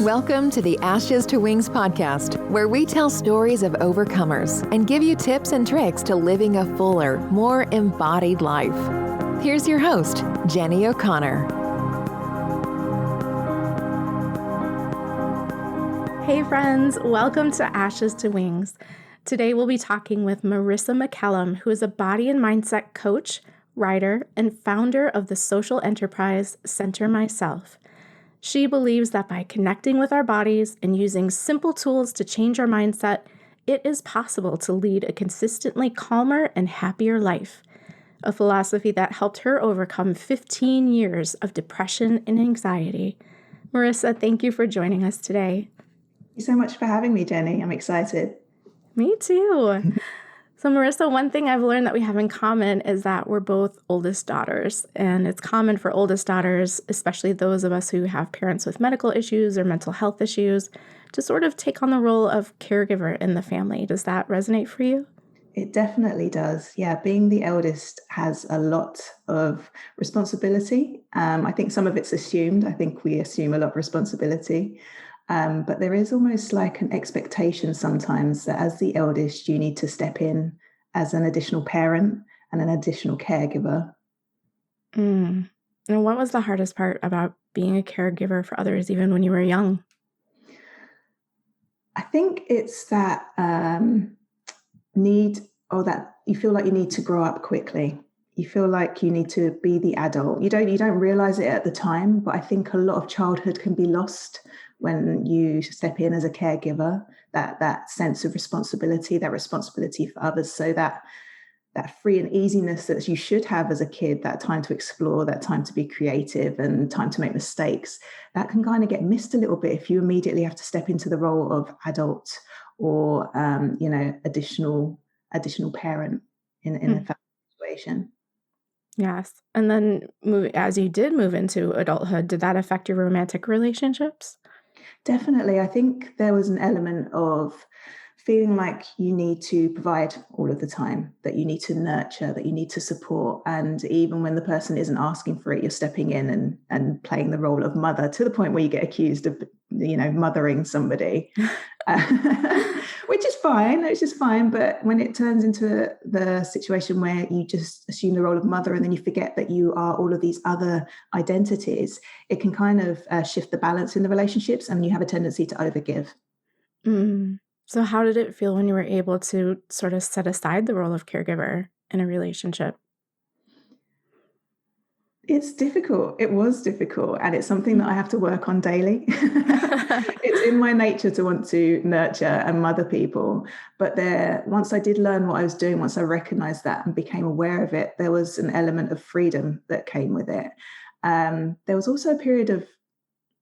Welcome to the Ashes to Wings podcast, where we tell stories of overcomers and give you tips and tricks to living a fuller, more embodied life. Here's your host, Jenny O'Connor. Hey friends, welcome to Ashes to Wings. Today we'll be talking with Marissa McCallam, who is a body and mindset coach, writer, and founder of the social enterprise Center Myself. She believes that by connecting with our bodies and using simple tools to change our mindset, it is possible to lead a consistently calmer and happier life. A philosophy that helped her overcome 15 years of depression and anxiety. Marissa, thank you for joining us today. Thank you so much for having me, Jenny. I'm excited. Me too. So Marissa, one thing I've learned that we have in common is that we're both oldest daughters. And it's common for oldest daughters, especially those of us who have parents with medical issues or mental health issues, to sort of take on the role of caregiver in the family. Does that resonate for you? It definitely does. Yeah, being the eldest has a lot of responsibility. I think some of it's assumed. I think we assume a lot of responsibility. But there is almost like an expectation sometimes that as the eldest, you need to step in as an additional parent and an additional caregiver. And what was the hardest part about being a caregiver for others, even when you were young? I think it's that need, or that you feel like you need to grow up quickly. You feel like you need to be the adult. You don't realize it at the time, but I think a lot of childhood can be lost when you step in as a caregiver, that sense of responsibility, that responsibility for others. So that free and easiness that you should have as a kid, that time to explore, that time to be creative and time to make mistakes, that can kind of get missed a little bit if you immediately have to step into the role of adult or, additional parent in a family situation. Yes. And then as you did move into adulthood, did that affect your romantic relationships? Definitely. I think there was an element of feeling like you need to provide all of the time, that you need to nurture, that you need to support. And even when the person isn't asking for it, you're stepping in and playing the role of mother to the point where you get accused of, mothering somebody, which is fine. It's just fine. But when it turns into the situation where you just assume the role of mother and then you forget that you are all of these other identities, it can kind of shift the balance in the relationships and you have a tendency to overgive. So how did it feel when you were able to sort of set aside the role of caregiver in a relationship? It's difficult. It was difficult. And it's something that I have to work on daily. It's in my nature to want to nurture and mother people. But once I did learn what I was doing, once I recognized that and became aware of it, there was an element of freedom that came with it. There was also a period of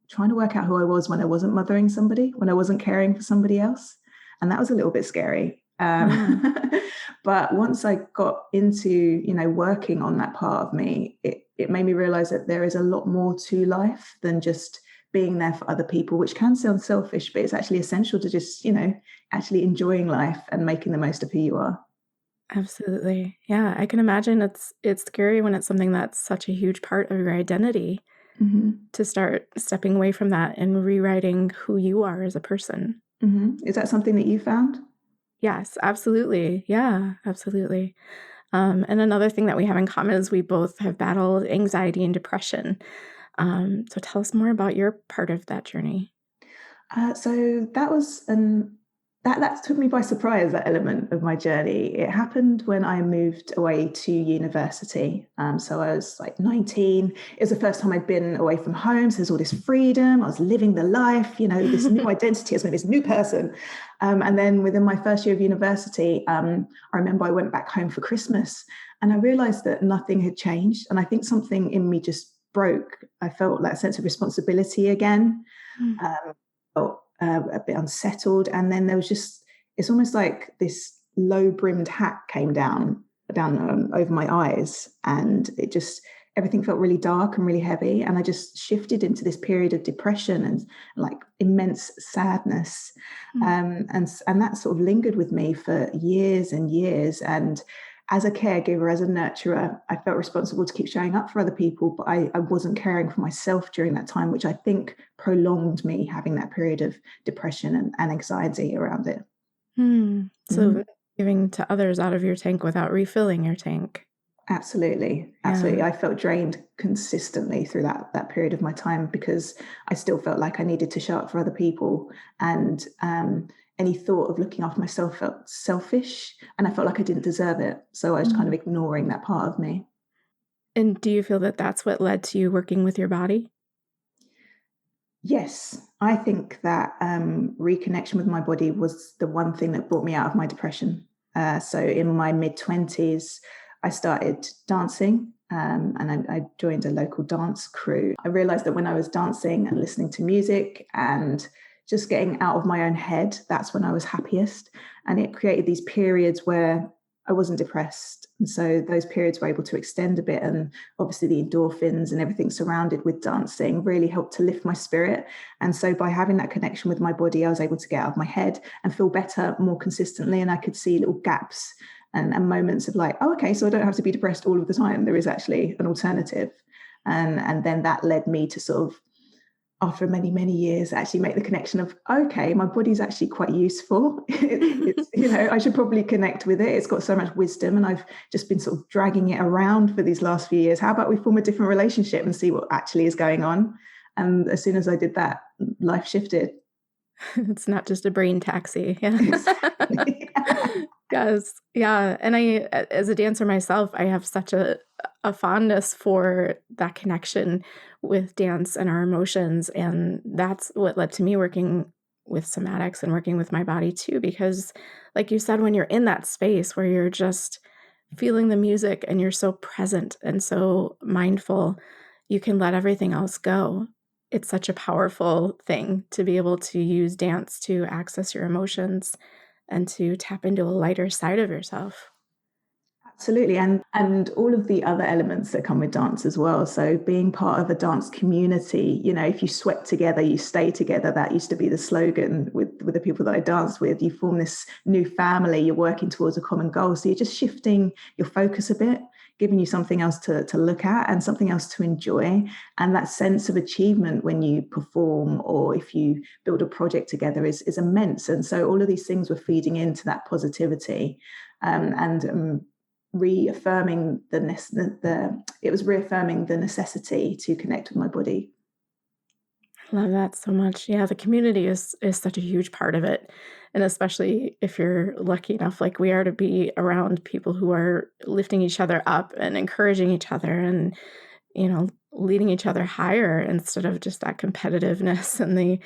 trying to work out who I was when I wasn't mothering somebody, when I wasn't caring for somebody else. And that was a little bit scary. But once I got into, working on that part of me, it made me realize that there is a lot more to life than just being there for other people, which can sound selfish, but it's actually essential to just, actually enjoying life and making the most of who you are. Absolutely. Yeah, I can imagine it's scary when it's something that's such a huge part of your identity to start stepping away from that and rewriting who you are as a person. Is that something that you found? Yes, absolutely. Yeah, absolutely. And another thing that we have in common is we both have battled anxiety and depression. So tell us more about your part of that journey. So that was that took me by surprise, that element of my journey. It happened when I moved away to university. So I was like 19. It was the first time I'd been away from home. So there's all this freedom. I was living the life, this new identity. I was this new person. And then within my first year of university, I remember I went back home for Christmas and I realized that nothing had changed. And I think something in me just broke. I felt that sense of responsibility again. A bit unsettled, and then there was it's almost like this low-brimmed hat came down over my eyes, and everything felt really dark and really heavy, and I just shifted into this period of depression and like immense sadness. And that sort of lingered with me for years and years, and as a caregiver, as a nurturer, I felt responsible to keep showing up for other people, but I wasn't caring for myself during that time, which I think prolonged me having that period of depression and anxiety around it. So giving to others out of your tank without refilling your tank. Absolutely. I felt drained consistently through that period of my time because I still felt like I needed to show up for other people, and any thought of looking after myself felt selfish, and I felt like I didn't deserve it. So I was kind of ignoring that part of me. And do you feel that that's what led to you working with your body? Yes, I think that reconnection with my body was the one thing that brought me out of my depression. So in my mid-20s, I started dancing, and I joined a local dance crew. I realized that when I was dancing and listening to music and just getting out of my own head, that's when I was happiest. And it created these periods where I wasn't depressed. And so those periods were able to extend a bit. And obviously the endorphins and everything surrounded with dancing really helped to lift my spirit. And so by having that connection with my body, I was able to get out of my head and feel better more consistently. And I could see little gaps and moments of like, oh, okay, so I don't have to be depressed all of the time. There is actually an alternative. And then that led me to sort of, after many, many years, actually make the connection of, okay, my body's actually quite useful. It's, I should probably connect with it. It's got so much wisdom, and I've just been sort of dragging it around for these last few years. How about we form a different relationship and see what actually is going on? And as soon as I did that, life shifted. It's not just a brain taxi. Yeah. Exactly. Yes. Yeah. And I, as a dancer myself, I have such a fondness for that connection with dance and our emotions. And that's what led to me working with somatics and working with my body too. Because like you said, when you're in that space where you're just feeling the music and you're so present and so mindful, you can let everything else go. It's such a powerful thing to be able to use dance to access your emotions and to tap into a lighter side of yourself. Absolutely. And all of the other elements that come with dance as well. So being part of a dance community, if you sweat together, you stay together. That used to be the slogan with the people that I danced with. You form this new family, you're working towards a common goal. So you're just shifting your focus a bit, giving you something else to look at and something else to enjoy. And that sense of achievement when you perform or if you build a project together is immense. And so all of these things were feeding into that positivity. Reaffirming it was reaffirming the necessity to connect with my body. I love that so much. Yeah, the community is such a huge part of it. And especially if you're lucky enough, like we are, to be around people who are lifting each other up and encouraging each other and, leading each other higher instead of just that competitiveness and the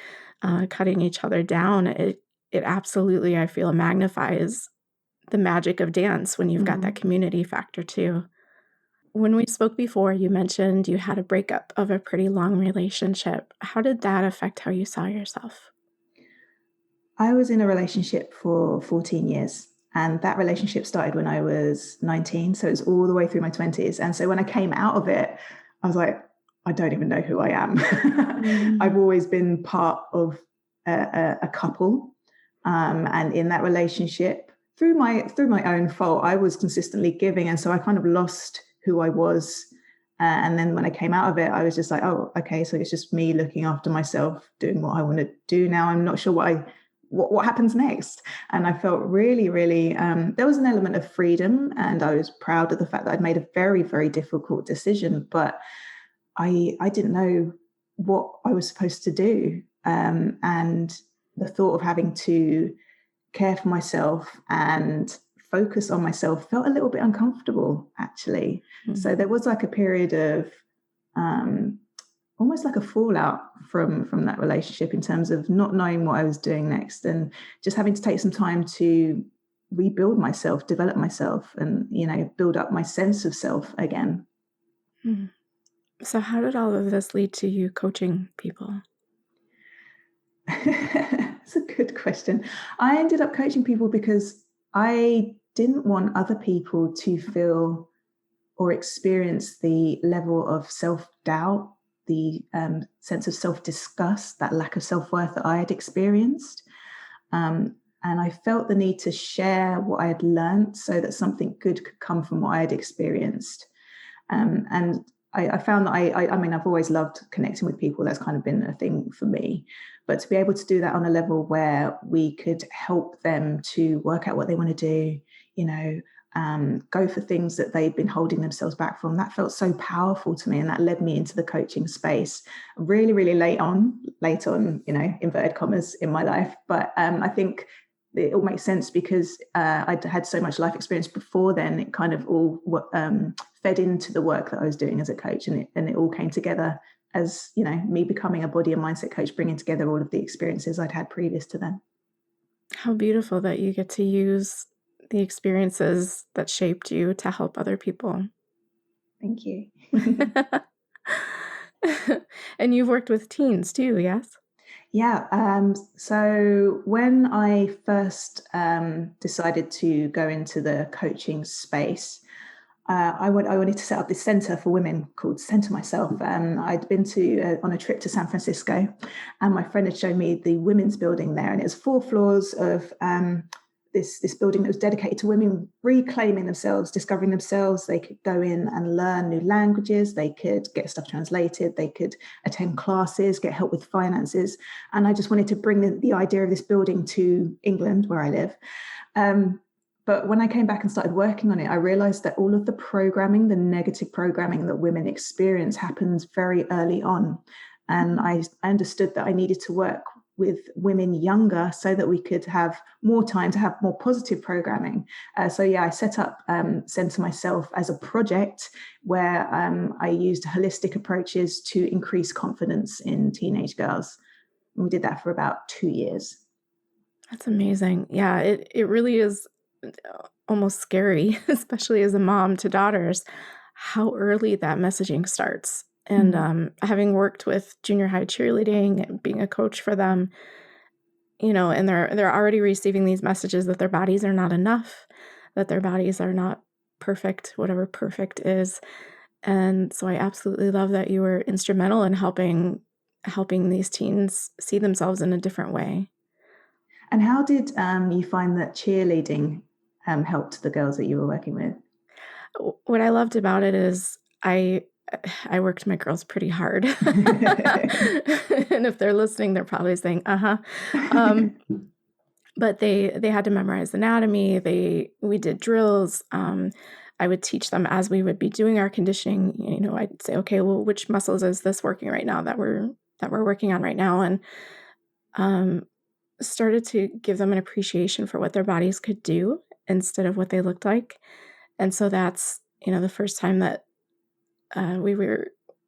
cutting each other down. It absolutely, I feel, magnifies the magic of dance when you've got that community factor too. When we spoke before, you mentioned you had a breakup of a pretty long relationship. How did that affect how you saw yourself? I was in a relationship for 14 years, and that relationship started when I was 19. So it was all the way through my 20s. And so when I came out of it, I was like, I don't even know who I am. I've always been part of a couple. And in that relationship, through my own fault, I was consistently giving. And so I kind of lost who I was. And then when I came out of it, I was just like, oh, okay, so it's just me looking after myself, doing what I want to do now. I'm not sure what happens next. And I felt really, really, there was an element of freedom, and I was proud of the fact that I'd made a very, very difficult decision, but I didn't know what I was supposed to do. And the thought of having to care for myself and focus on myself felt a little bit uncomfortable, actually. So there was like a period of almost like a fallout from that relationship in terms of not knowing what I was doing next and just having to take some time to rebuild myself, develop myself, and build up my sense of self again. So how did all of this lead to you coaching people? That's a good question. I ended up coaching people because I didn't want other people to feel or experience the level of self-doubt, the sense of self-disgust, that lack of self-worth that I had experienced. And I felt the need to share what I had learned so that something good could come from what I had experienced. And I found that I mean, I've always loved connecting with people. That's kind of been a thing for me. But to be able to do that on a level where we could help them to work out what they want to do, go for things that they've been holding themselves back from, that felt so powerful to me. And that led me into the coaching space really, really late on, inverted commas in my life. But I think it all makes sense because I'd had so much life experience before then. It kind of all fed into the work that I was doing as a coach, and it all came together as, me becoming a body and mindset coach, bringing together all of the experiences I'd had previous to then. How beautiful that you get to use the experiences that shaped you to help other people. Thank you. And you've worked with teens too, yes? Yeah. So when I first decided to go into the coaching space, I wanted to set up this center for women called Center Myself. I'd been on a trip to San Francisco, and my friend had shown me the women's building there, and it was 4 floors of this building that was dedicated to women reclaiming themselves, discovering themselves. They could go in and learn new languages. They could get stuff translated. They could attend classes, get help with finances. And I just wanted to bring the idea of this building to England, where I live. But when I came back and started working on it, I realized that all of the programming, the negative programming that women experience, happens very early on. And I understood that I needed to work with women younger so that we could have more time to have more positive programming. I set up Center Myself as a project where I used holistic approaches to increase confidence in teenage girls. And we did that for about 2 years. That's amazing. Yeah, it really is almost scary, especially as a mom to daughters, how early that messaging starts. And having worked with junior high cheerleading and being a coach for them, and they're already receiving these messages that their bodies are not enough, that their bodies are not perfect, whatever perfect is. And so I absolutely love that you were instrumental in helping these teens see themselves in a different way. And how did you find that cheerleading helped the girls that you were working with? What I loved about it is I worked my girls pretty hard. And if they're listening, they're probably saying, but they had to memorize anatomy. We did drills. I would teach them as we would be doing our conditioning. I'd say, okay, well, which muscles is this working right now that we're working on right now? And started to give them an appreciation for what their bodies could do instead of what they looked like. And so that's, the first time that we were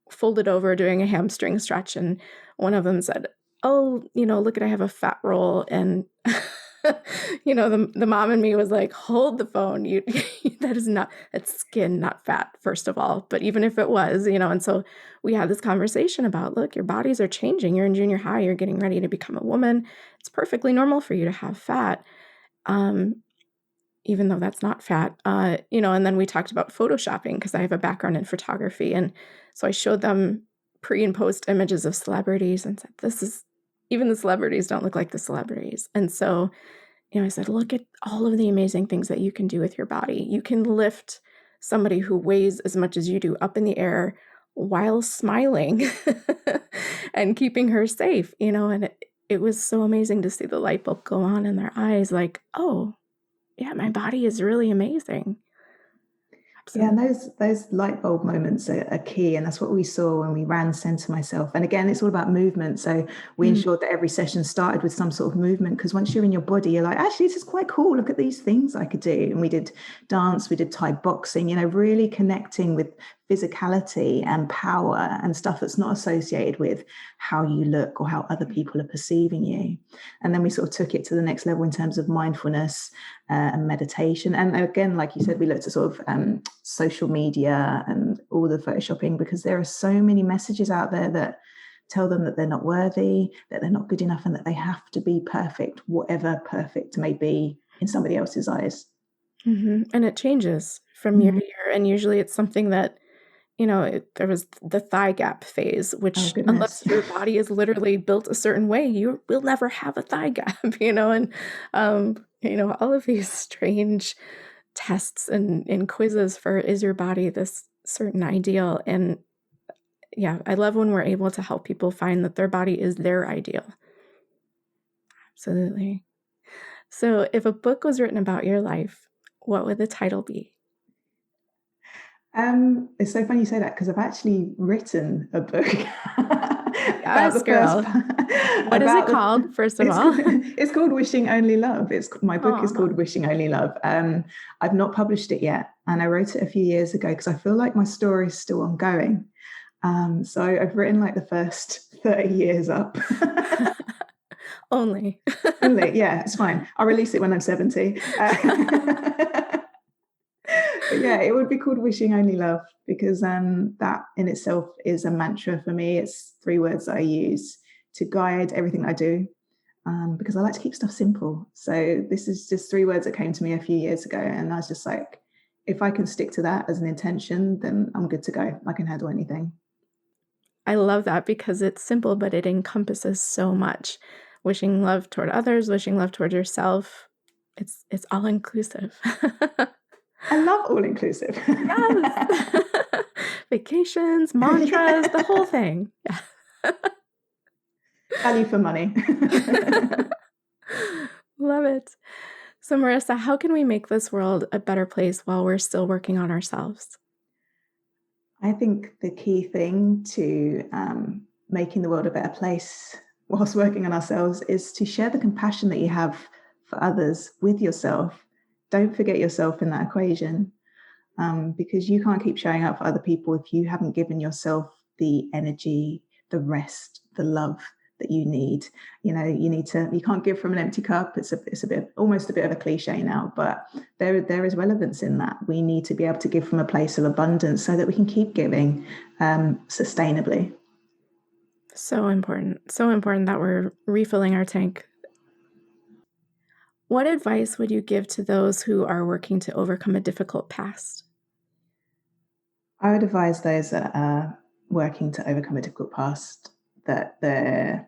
folded over doing a hamstring stretch, and one of them said, oh, look at, I have a fat roll. And, the mom in me was like, hold the phone. That's skin, not fat, first of all. But even if it was, and so we had this conversation about, look, your bodies are changing. You're in junior high. You're getting ready to become a woman. It's perfectly normal for you to have fat. Even though that's not fat, and then we talked about photoshopping because I have a background in photography. And so I showed them pre and post images of celebrities and said, even the celebrities don't look like the celebrities. And so, I said, look at all of the amazing things that you can do with your body. You can lift somebody who weighs as much as you do up in the air while smiling and keeping her safe, and it was so amazing to see the light bulb go on in their eyes, like, oh, yeah, my body is really amazing. Absolutely. Yeah, and those light bulb moments are key, and that's what we saw when we ran Center Myself. And again, it's all about movement. So we ensured that every session started with some sort of movement, because once you're in your body, you're like, actually, this is quite cool. Look at these things I could do. And we did dance, we did Thai boxing, really connecting with physicality and power and stuff that's not associated with how you look or how other people are perceiving you. And then we sort of took it to the next level in terms of mindfulness and meditation. And again, like you said, we looked at sort of social media and all the photoshopping, because there are so many messages out there that tell them that they're not worthy, that they're not good enough, and that they have to be perfect, whatever perfect may be in somebody else's eyes. Mm-hmm. And it changes from year to year. And usually it's something that, there was the thigh gap phase, Oh, which goodness. unless your body is literally built a certain way, you will never have a thigh gap, and all of these strange tests and quizzes for, is your body this certain ideal? And yeah, I love when we're able to help people find that their body is their ideal. Absolutely. So if a book was written about your life, what would the title be? It's so funny you say that because I've actually written a book about Yes, the first girl. What is it called, first of it's all? it's called Wishing Only Love. My book is Aw. called Wishing Only Love. I've not published it yet, and I wrote it a few years ago because I feel like my story is still ongoing. So I've written like the first 30 years up. Only. Only, yeah, it's fine. I'll release it when I'm 70. But yeah, it would be called Wishing Only Love because that in itself is a mantra for me. It's 3 words that I use to guide everything I do because I like to keep stuff simple. So this is just 3 words that came to me a few years ago. And I was just like, if I can stick to that as an intention, then I'm good to go. I can handle anything. I love that because it's simple, but it encompasses so much. Wishing love toward others, wishing love toward yourself. It's all inclusive. I love all inclusive. Yes. Vacations, mantras, the whole thing. Yeah. Value for money. Love it. So, Marissa, how can we make this world a better place while we're still working on ourselves? I think the key thing to making the world a better place whilst working on ourselves is to share the compassion that you have for others with yourself. Don't forget yourself in that equation because you can't keep showing up for other people if you haven't given yourself the energy, the rest, the love that you need. You can't give from an empty cup. It's a bit, almost a bit of a cliche now, but there is relevance in that. We need to be able to give from a place of abundance so that we can keep giving sustainably. So important that we're refilling our tank. What advice would you give to those who are working to overcome a difficult past? I would advise those that are working to overcome a difficult past that they're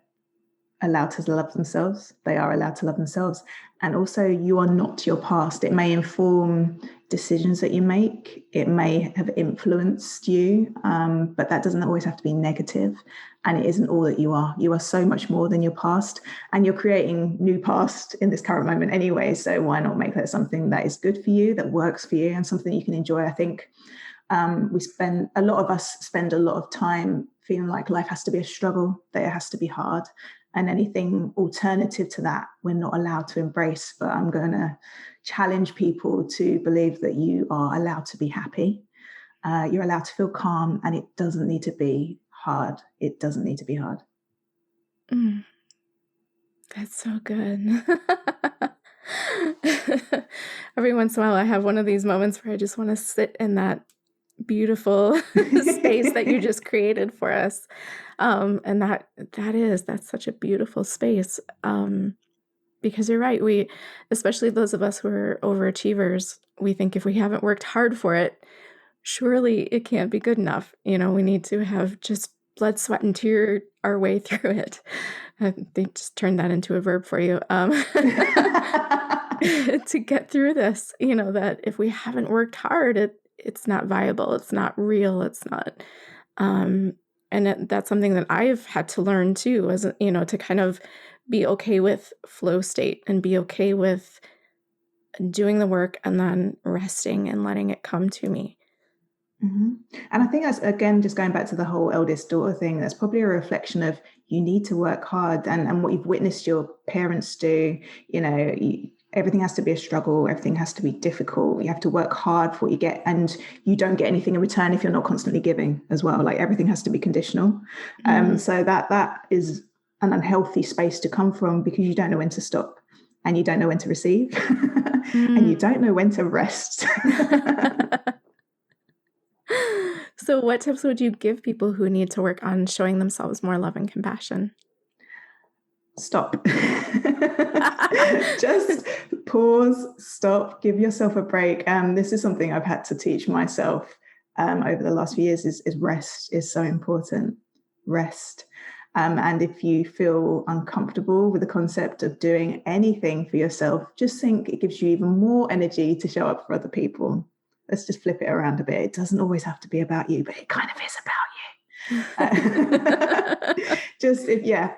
allowed to love themselves. They are allowed to love themselves. And also, you are not your past. It may inform decisions that you make. It may have influenced you, but that doesn't always have to be negative. And it isn't all that you are. You are so much more than your past. And you're creating new past in this current moment anyway. So why not make that something that is good for you, that works for you, and something you can enjoy? I think a lot of us spend a lot of time feeling like life has to be a struggle, that it has to be hard. And anything alternative to that, we're not allowed to embrace. But I'm going to challenge people to believe that you are allowed to be happy. You're allowed to feel calm, and it doesn't need to be hard. It doesn't need to be hard. That's so good. Every once in a while, I have one of these moments where I just want to sit in that beautiful space that you just created for us. And that's such a beautiful space. Because you're right. Especially those of us who are overachievers, we think if we haven't worked hard for it, surely it can't be good enough. We need to have just blood, sweat, and tear our way through it. I think just turned that into a verb for you. To get through this, that if we haven't worked hard, it's not viable. It's not real. It's not. And that's something that I've had to learn too, as to kind of be okay with flow state and be okay with doing the work and then resting and letting it come to me. Mm-hmm. And I think that's, again, just going back to the whole eldest daughter thing, that's probably a reflection of you need to work hard and what you've witnessed your parents do. Everything has to be a struggle. Everything has to be difficult. You have to work hard for what you get, and you don't get anything in return if you're not constantly giving as well. Like everything has to be conditional. So that is an unhealthy space to come from because you don't know when to stop and you don't know when to receive and you don't know when to rest. So what tips would you give people who need to work on showing themselves more love and compassion? Stop. Just pause, stop, give yourself a break. This is something I've had to teach myself over the last few years is rest is so important. Rest. And if you feel uncomfortable with the concept of doing anything for yourself, just think it gives you even more energy to show up for other people. Let's just flip it around a bit. It doesn't always have to be about you, but it kind of is about you.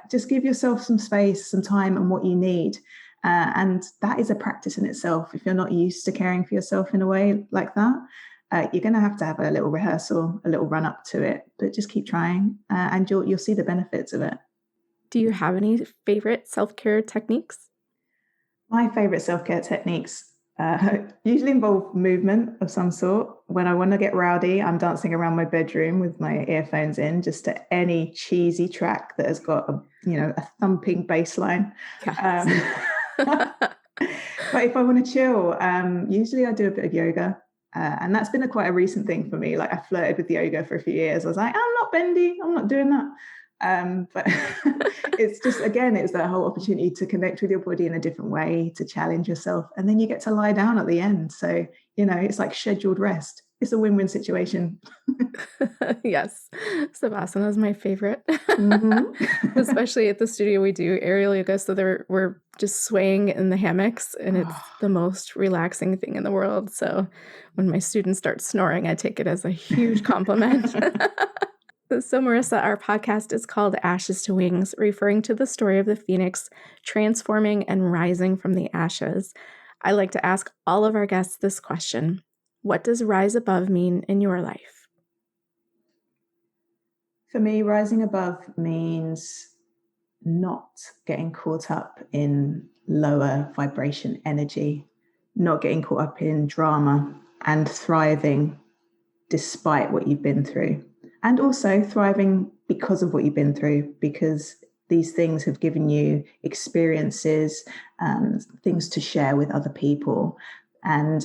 Just give yourself some space, some time, and what you need. And that is a practice in itself. If you're not used to caring for yourself in a way like that, you're going to have a little rehearsal, a little run up to it, but just keep trying, and you'll see the benefits of it. Do you have any favorite self-care techniques? My favorite self-care techniques usually involve movement of some sort. When I want to get rowdy, I'm dancing around my bedroom with my earphones in, just to any cheesy track that has got a thumping bass line. Yes. But if I want to chill, usually I do a bit of yoga. And that's been quite a recent thing for me. Like, I flirted with yoga for a few years. I was like, I'm not bendy. I'm not doing that. But it's just, again, it's that whole opportunity to connect with your body in a different way, to challenge yourself. And then you get to lie down at the end. So, it's like scheduled rest. It's a win-win situation. Yes. Savasana is my favorite. Mm-hmm. Especially at the studio, we do aerial yoga. So we're just swaying in the hammocks, and it's the most relaxing thing in the world. So when my students start snoring, I take it as a huge compliment. So Marissa, our podcast is called Ashes to Wings, referring to the story of the phoenix transforming and rising from the ashes. I like to ask all of our guests this question. What does rise above mean in your life? For me, rising above means not getting caught up in lower vibration energy, not getting caught up in drama, and thriving despite what you've been through. And also thriving because of what you've been through, because these things have given you experiences and things to share with other people and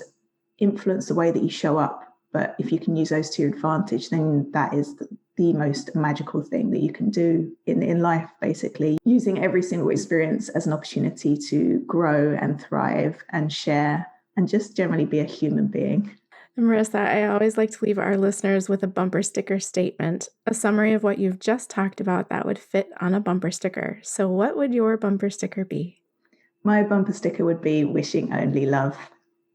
influence the way that you show up. But if you can use those to your advantage, then that is the most magical thing that you can do in life, basically. Using every single experience as an opportunity to grow and thrive and share and just generally be a human being. Marissa, I always like to leave our listeners with a bumper sticker statement, a summary of what you've just talked about that would fit on a bumper sticker. So what would your bumper sticker be? My bumper sticker would be wishing only love.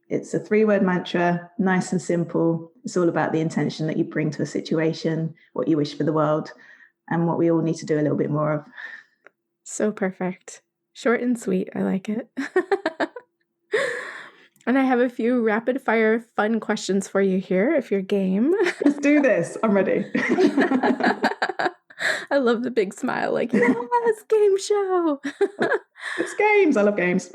It's a 3-word mantra, nice and simple. It's all about the intention that you bring to a situation, what you wish for the world, and what we all need to do a little bit more of. So perfect. Short and sweet. I like it. And I have a few rapid fire fun questions for you here, if you're game. Let's do this. I'm ready. I love the big smile, like, yes, game show. It's games. I love games.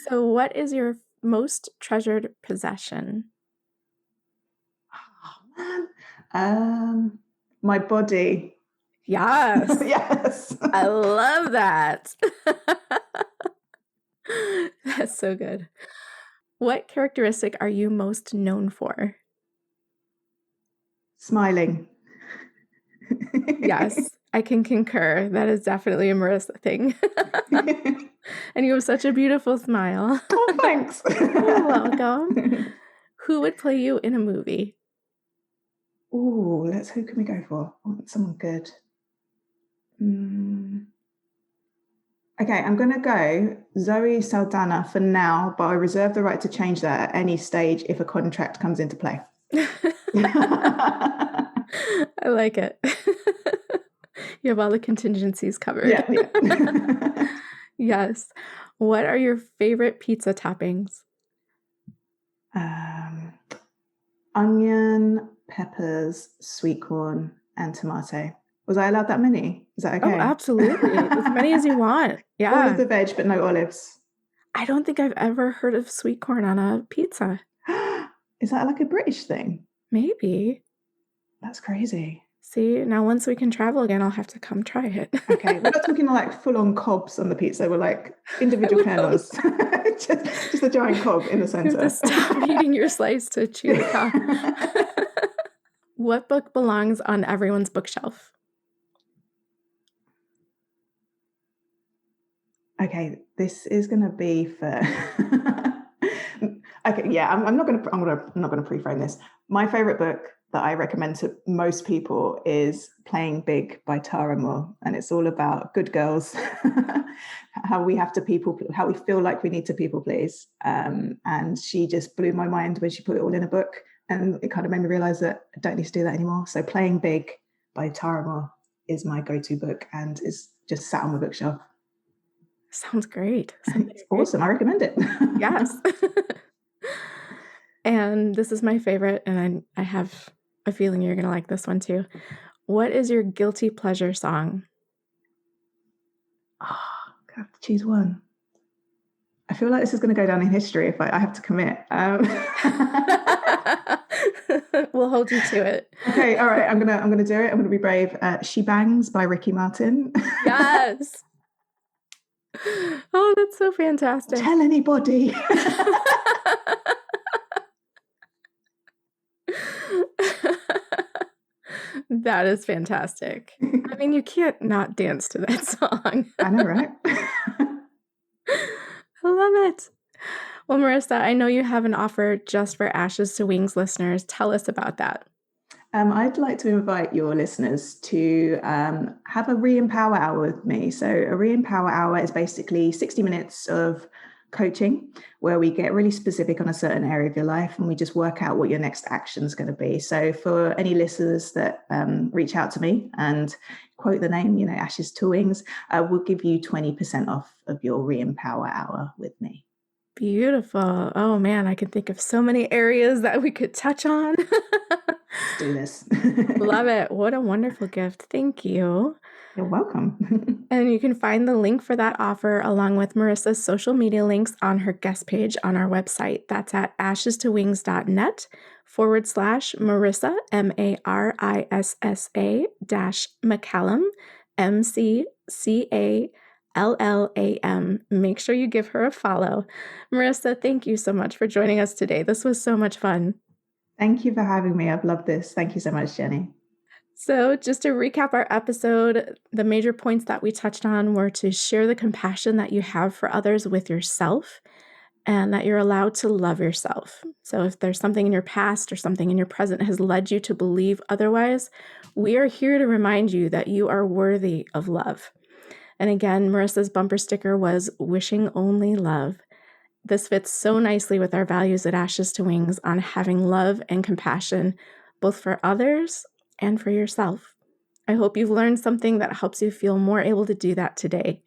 So what is your most treasured possession? Oh, man. My body. Yes. Yes. I love that. That's so good. What characteristic are you most known for? Smiling. Yes, I can concur. That is definitely a Marissa thing. And you have such a beautiful smile. Oh, thanks. You're welcome. Who would play you in a movie? Ooh, who can we go for? I want someone good. Okay, I'm going to go Zoe Saldana for now, but I reserve the right to change that at any stage if a contract comes into play. I like it. You have all the contingencies covered. Yeah. Yes. What are your favorite pizza toppings? Onion, peppers, sweet corn, and tomato. Was I allowed that many? Is that okay? Oh, absolutely. As many as you want. Yeah. All of the veg, but no olives. I don't think I've ever heard of sweet corn on a pizza. Is that like a British thing? Maybe. That's crazy. See, now once we can travel again, I'll have to come try it. Okay, we're not talking like full-on cobs on the pizza. We're like individual kernels. just a giant cob in the center. You have to stop eating your slice to chew the cob. What book belongs on everyone's bookshelf? Okay, this is going to be for... Okay, yeah, I'm not going to pre-frame this. My favorite book that I recommend to most people is Playing Big by Tara Moore, and it's all about good girls, how we feel like we need to people please. And she just blew my mind when she put it all in a book, and it kind of made me realize that I don't need to do that anymore. So Playing Big by Tara Moore is my go-to book, and is just sat on my bookshelf. Sounds great. It's awesome. I recommend it. Yes. And this is my favorite, and I have a feeling you're going to like this one too. What is your guilty pleasure song? Oh, I have to choose one. I feel like this is going to go down in history if I have to commit. We'll hold you to it. Okay, all right. I'm gonna do it. I'm gonna be brave. She Bangs by Ricky Martin. Yes. Oh, that's so fantastic. Tell anybody. That is fantastic. I mean, you can't not dance to that song. I know, right? I love it. Well, Marissa, I know you have an offer just for Ashes to Wings listeners. Tell us about that. I'd like to invite your listeners to have a Re-Empower Hour with me. So a Re-Empower Hour is basically 60 minutes of coaching where we get really specific on a certain area of your life, and we just work out what your next action is going to be. So for any listeners that reach out to me and quote the name, Ashes to Wings, we'll give you 20% off of your Re-Empower Hour with me. Beautiful. Oh man, I can think of so many areas that we could touch on. Let's do this. Love it. What a wonderful gift. Thank you. You're welcome. And you can find the link for that offer along with Marissa's social media links on her guest page on our website. That's at ashestowings.net/Marissa, MARISSA-McCallam, MCCALLAM. Make sure you give her a follow. Marissa, thank you so much for joining us today. This was so much fun. Thank you for having me. I've loved this. Thank you so much, Jenny. So just to recap our episode, the major points that we touched on were to share the compassion that you have for others with yourself, and that you're allowed to love yourself. So if there's something in your past or something in your present has led you to believe otherwise, we are here to remind you that you are worthy of love. And again, Marissa's bumper sticker was wishing only love. This fits so nicely with our values at Ashes to Wings on having love and compassion, both for others and for yourself. I hope you've learned something that helps you feel more able to do that today.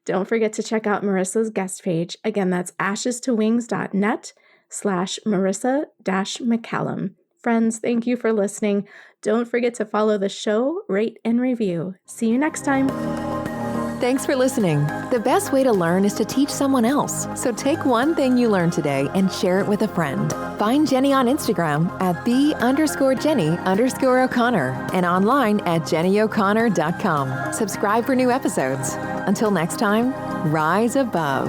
Don't forget to check out Marissa's guest page. Again, that's ashestowings.net/Marissa-McCallam. Friends, thank you for listening. Don't forget to follow the show, rate, and review. See you next time. Thanks for listening. The best way to learn is to teach someone else. So take one thing you learned today and share it with a friend. Find Jenny on Instagram at @the_Jenny_O'Connor and online at jennyo'connor.com. Subscribe for new episodes. Until next time, rise above.